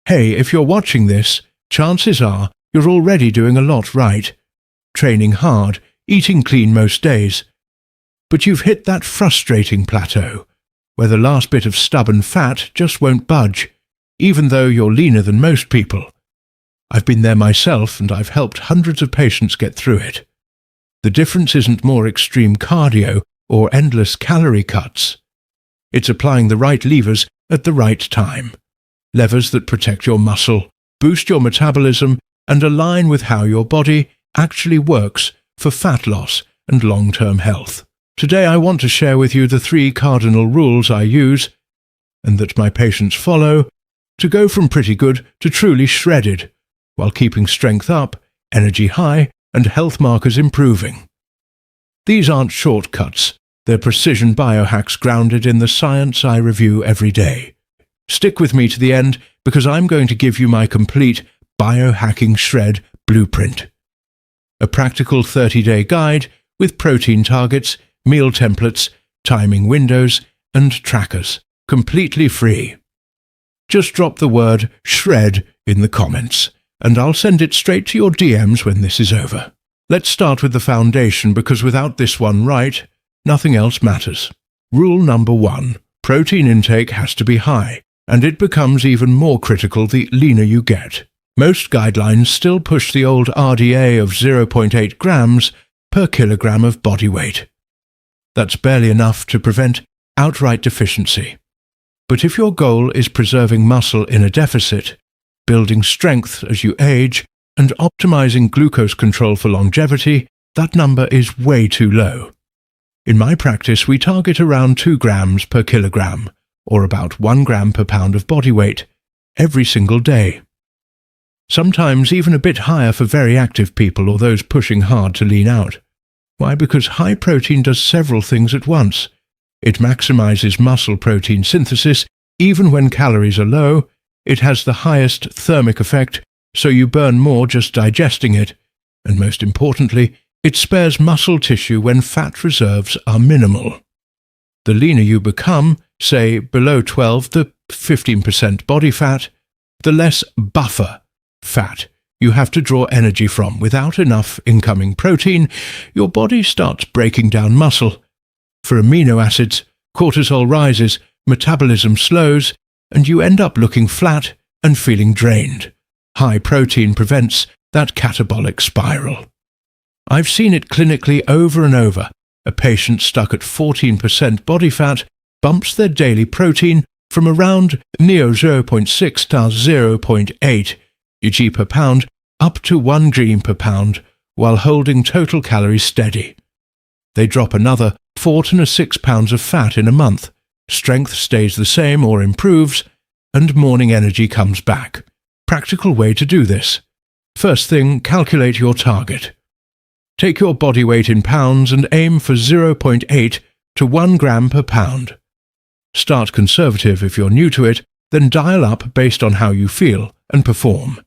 Hey, if you're watching this, chances are you're already doing a lot right. Training hard, eating clean most days. But you've hit that frustrating plateau, where the last bit of stubborn fat just won't budge, even though you're leaner than most people. I've been there myself, and I've helped hundreds of patients get through it. The difference isn't more extreme cardio or endless calorie cuts. It's applying the right levers at the right time. Levers that protect your muscle, boost your metabolism, and align with how your body actually works for fat loss and long-term health. Today I want to share with you the 3 cardinal rules I use, and that my patients follow, to go from pretty good to truly shredded, while keeping strength up, energy high, and health markers improving. These aren't shortcuts, they're precision biohacks grounded in the science I review every day. Stick with me to the end, because I'm going to give you my complete biohacking shred blueprint. A practical 30-day guide with protein targets, meal templates, timing windows, and trackers, completely free. Just drop the word shred in the comments, and I'll send it straight to your DMs when this is over. Let's start with the foundation, because without this one right, nothing else matters. Rule number 1. Protein intake has to be high, and it becomes even more critical the leaner you get. Most guidelines still push the old RDA of 0.8 grams per kilogram of body weight. That's barely enough to prevent outright deficiency. But if your goal is preserving muscle in a deficit, building strength as you age, and optimizing glucose control for longevity, that number is way too low. In my practice, we target around 2 grams per kilogram, or about 1 gram per pound of body weight, every single day. Sometimes even a bit higher for very active people or those pushing hard to lean out. Why? Because high protein does several things at once. It maximizes muscle protein synthesis even when calories are low. It has the highest thermic effect, so you burn more just digesting it. And most importantly, it spares muscle tissue when fat reserves are minimal. The leaner you become, say below 12 to 15% body fat, the less buffer fat you have to draw energy from. Without enough incoming protein, your body starts breaking down muscle. For amino acids, cortisol rises, metabolism slows, and you end up looking flat and feeling drained. High protein prevents that catabolic spiral. I've seen it clinically over and over. A patient stuck at 14% body fat bumps their daily protein from around near 0.6 to 0.8 g per pound up to 1 gram per pound, while holding total calories steady. They drop another 4 to 6 pounds of fat in a month. Strength stays the same or improves, and morning energy comes back. Practical way to do this. First thing, calculate your target. Take your body weight in pounds and aim for 0.8 to 1 gram per pound. Start conservative if you're new to it, then dial up based on how you feel and perform.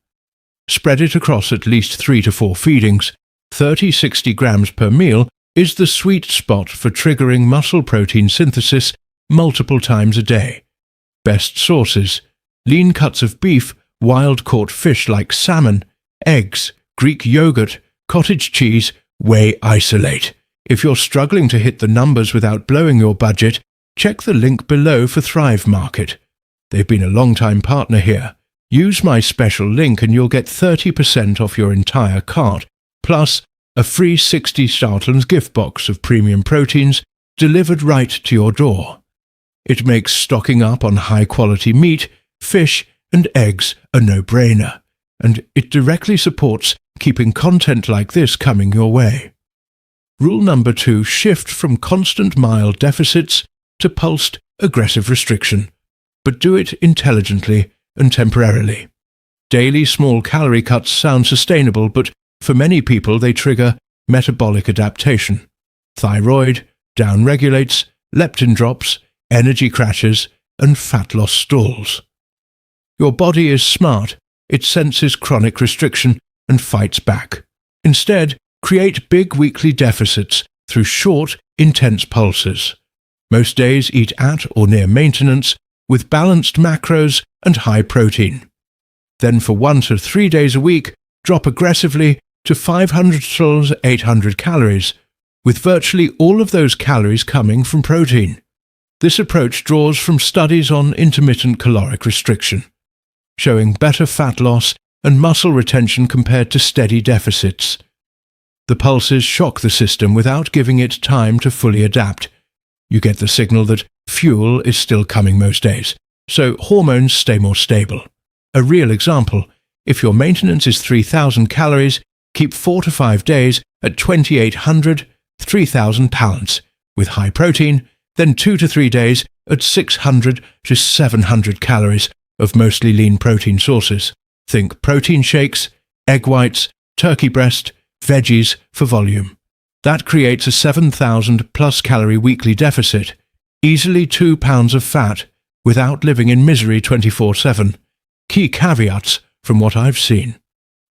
Spread it across at least 3 to 4 feedings. 30-60 grams per meal is the sweet spot for triggering muscle protein synthesis multiple times a day. Best sources: lean cuts of beef, wild-caught fish like salmon, eggs, Greek yogurt, cottage cheese, whey isolate. If you're struggling to hit the numbers without blowing your budget, check the link below for Thrive Market. They've been a long-time partner here. Use my special link and you'll get 30% off your entire cart, plus a free 60 Startlands gift box of premium proteins delivered right to your door. It makes stocking up on high-quality meat, fish, and eggs a no-brainer, and it directly supports keeping content like this coming your way. Rule number 2, shift from constant mild deficits to pulsed, aggressive restriction, but do it intelligently and temporarily. Daily small calorie cuts sound sustainable, but for many people they trigger metabolic adaptation. Thyroid downregulates, leptin drops, energy crashes, and fat loss stalls. Your body is smart. It senses chronic restriction and fights back. Instead, create big weekly deficits through short, intense pulses. Most days eat at or near maintenance with balanced macros and high protein. Then for 1 to 3 days a week, drop aggressively to 500 to 800 calories, with virtually all of those calories coming from protein. This approach draws from studies on intermittent caloric restriction, showing better fat loss and muscle retention compared to steady deficits. The pulses shock the system without giving it time to fully adapt. You get the signal that fuel is still coming most days, so hormones stay more stable. A real example: if your maintenance is 3,000 calories, keep 4 to 5 days at 2,800, 3,000 pounds, with high protein, then 2 to 3 days at 600 to 700 calories of mostly lean protein sources. Think protein shakes, egg whites, turkey breast, veggies for volume. That creates a 7,000 plus calorie weekly deficit, easily 2 pounds of fat, without living in misery 24/7. Key caveats from what I've seen.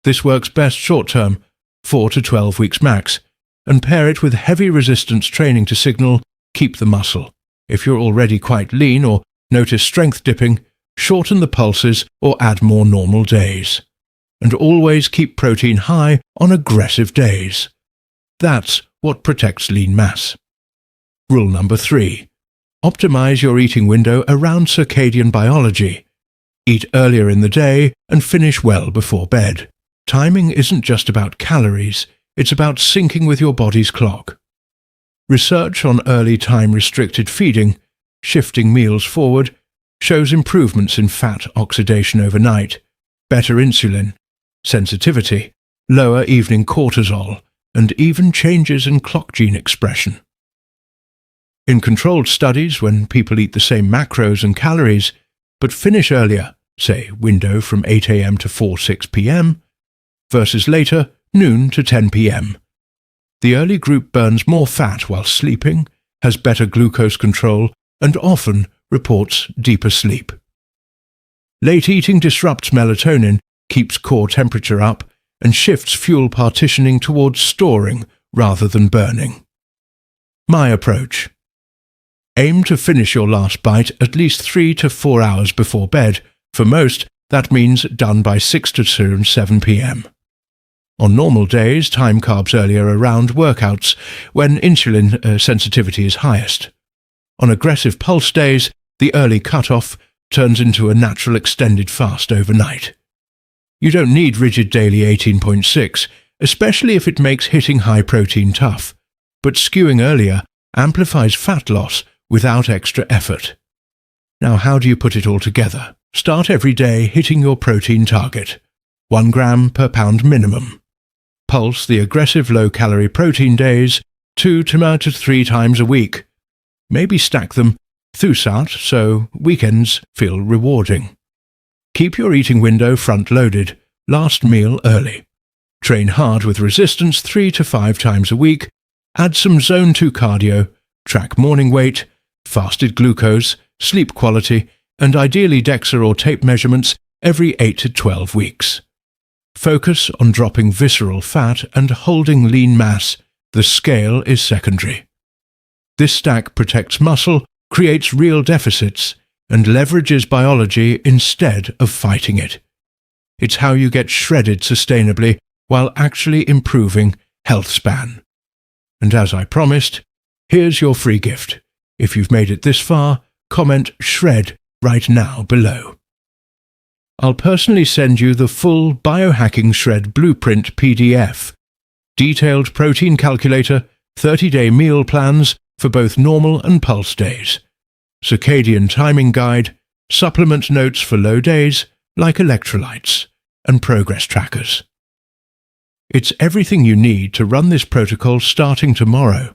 This works best short-term, 4 to 12 weeks max, and pair it with heavy resistance training to signal keep the muscle. If you're already quite lean or notice strength dipping, shorten the pulses or add more normal days. And always keep protein high on aggressive days. That's what protects lean mass. Rule number 3. Optimize your eating window around circadian biology. Eat earlier in the day and finish well before bed. Timing isn't just about calories, it's about syncing with your body's clock. Research on early time-restricted feeding, shifting meals forward, shows improvements in fat oxidation overnight, better insulin sensitivity, lower evening cortisol, and even changes in clock gene expression. In controlled studies, when people eat the same macros and calories, but finish earlier, say window from 8 a.m. to 4-6 p.m., versus later, noon to 10 p.m., the early group burns more fat while sleeping, has better glucose control, and often reports deeper sleep. Late eating disrupts melatonin, keeps core temperature up, and shifts fuel partitioning towards storing rather than burning. My approach: aim to finish your last bite at least 3 to 4 hours before bed. For most, that means done by 6 to 7 p.m. On normal days, time carbs earlier around workouts, when insulin sensitivity is highest. On aggressive pulse days, the early cutoff turns into a natural extended fast overnight. You don't need rigid daily 18.6, especially if it makes hitting high protein tough, but skewing earlier amplifies fat loss without extra effort. Now, how do you put it all together? Start every day hitting your protein target, 1 gram per pound minimum. Pulse the aggressive low-calorie protein days 2 to 3 times a week. Maybe stack them throughout so weekends feel rewarding. Keep your eating window front-loaded, last meal early. Train hard with resistance 3 to 5 times a week. Add some Zone 2 cardio, track morning weight, fasted glucose, sleep quality, and ideally DEXA or tape measurements every 8 to 12 weeks. Focus on dropping visceral fat and holding lean mass. The scale is secondary. This stack protects muscle, creates real deficits, and leverages biology instead of fighting it. It's how you get shredded sustainably while actually improving health span. And as I promised, here's your free gift. If you've made it this far, comment SHRED right now below. I'll personally send you the full Biohacking Shred Blueprint PDF, detailed protein calculator, 30-day meal plans for both normal and pulse days, circadian timing guide, supplement notes for low days like electrolytes, and progress trackers. It's everything you need to run this protocol starting tomorrow.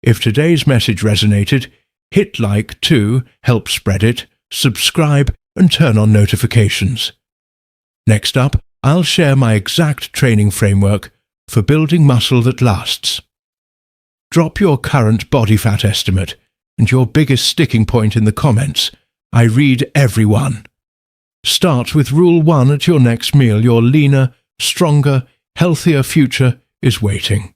If today's message resonated, hit like to help spread it, subscribe, and turn on notifications. Next up, I'll share my exact training framework for building muscle that lasts. Drop your current body fat estimate and your biggest sticking point in the comments. I read every one. Start with Rule 1 at your next meal. Your leaner, stronger, healthier future is waiting.